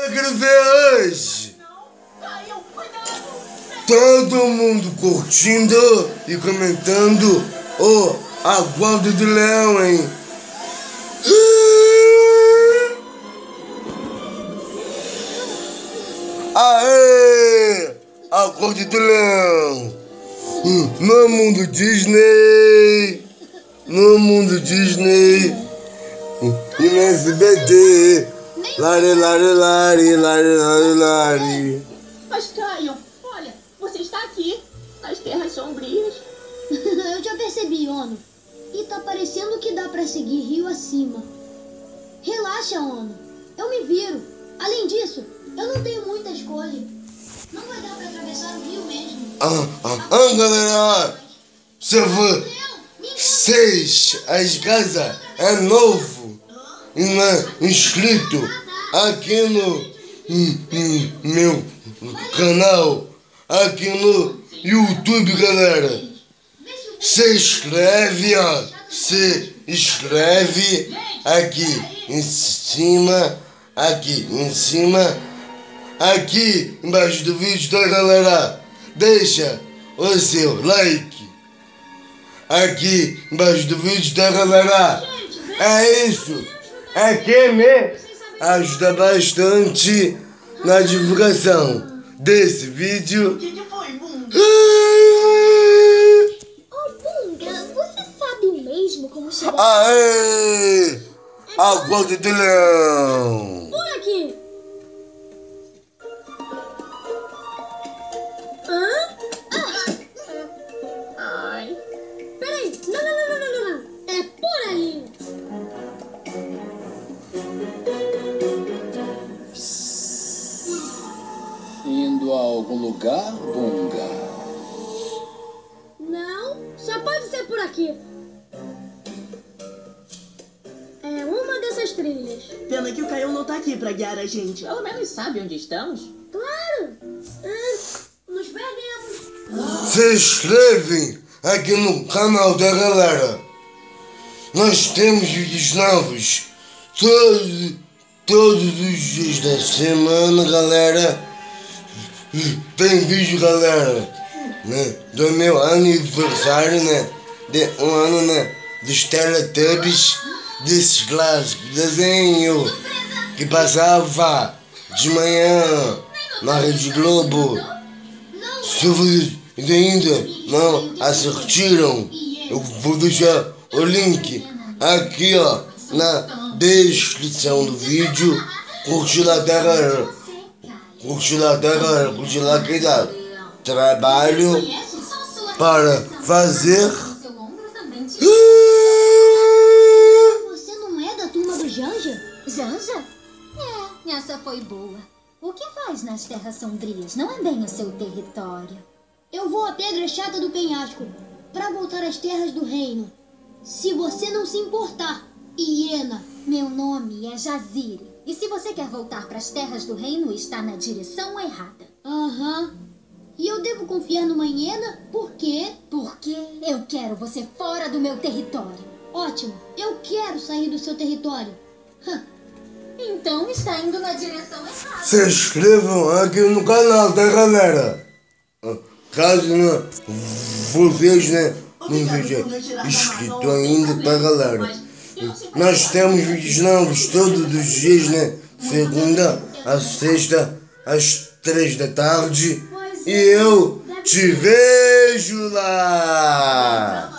Eu quero ver hoje. Todo mundo curtindo e comentando o Aguardo do Leão, hein? Aê! Aguardo do Leão! No mundo Disney! No mundo Disney! No SBT! Lari, lari, lari, lari, lari, lari. Mas Caio, olha, você está aqui, nas Terras Sombrias. Eu já percebi, Ono. E tá parecendo que dá pra seguir rio acima. Relaxa, Ono. Eu me viro. Além disso, eu não tenho muita escolha. Não vai dar pra atravessar o rio mesmo. Galera, se vocês, as casas é novo e não é inscrito aqui no meu canal, aqui no YouTube, galera, se inscreve, ó, se inscreve aqui em cima, aqui embaixo do vídeo, tá, galera? Deixa o seu like aqui embaixo do vídeo, tá, galera? É isso, é que me ajuda bastante na divulgação desse vídeo. O que foi, Bunga? Oh, Bunga, você sabe mesmo como chegar... Aê! Aguardo do Leão! Por aqui! Hã? Ai, Peraí! Não! É por aí! Indo a algum lugar, Bunga? Não, só pode ser por aqui. É uma dessas trilhas. Pena que o Caio não tá aqui pra guiar a gente. pelo menos sabe onde estamos? Claro! Nos perdemos. Se inscrevem aqui no canal da galera. Nós temos vídeos novos todos os dias da semana, galera. Tem vídeo, galera, né, do meu aniversário, né, de um ano, né, dos Teletubbies, desses clássicos desenho que passava de manhã na Rede Globo. Se vocês ainda não assistiram, eu vou deixar o link aqui, ó, na descrição do vídeo. Curte lá, tá, galera? Curte lá, tá, galera? Curte lá que dá trabalho para fazer. Você não é da turma do Janja? Janja? É, essa foi boa. O que faz nas Terras Sombrias? Não é bem o seu território. Eu vou à Pedra Chata do Penhasco para voltar às terras do reino. Se você não se importar, hiena. Meu nome é Jazire. E se você quer voltar para as Terras do Reino, está na direção errada. Aham. E eu devo confiar numa hiena? Por quê? Porque eu quero você fora do meu território. Ótimo. Eu quero sair do seu território. Então está indo na direção errada. Se inscrevam aqui no canal, tá, galera? Caso não, vocês, né, não sejam inscritos ainda, tá, galera? Nós temos vídeos novos todos os dias, né? Segunda a sexta, às 3 da tarde. E eu te vejo lá!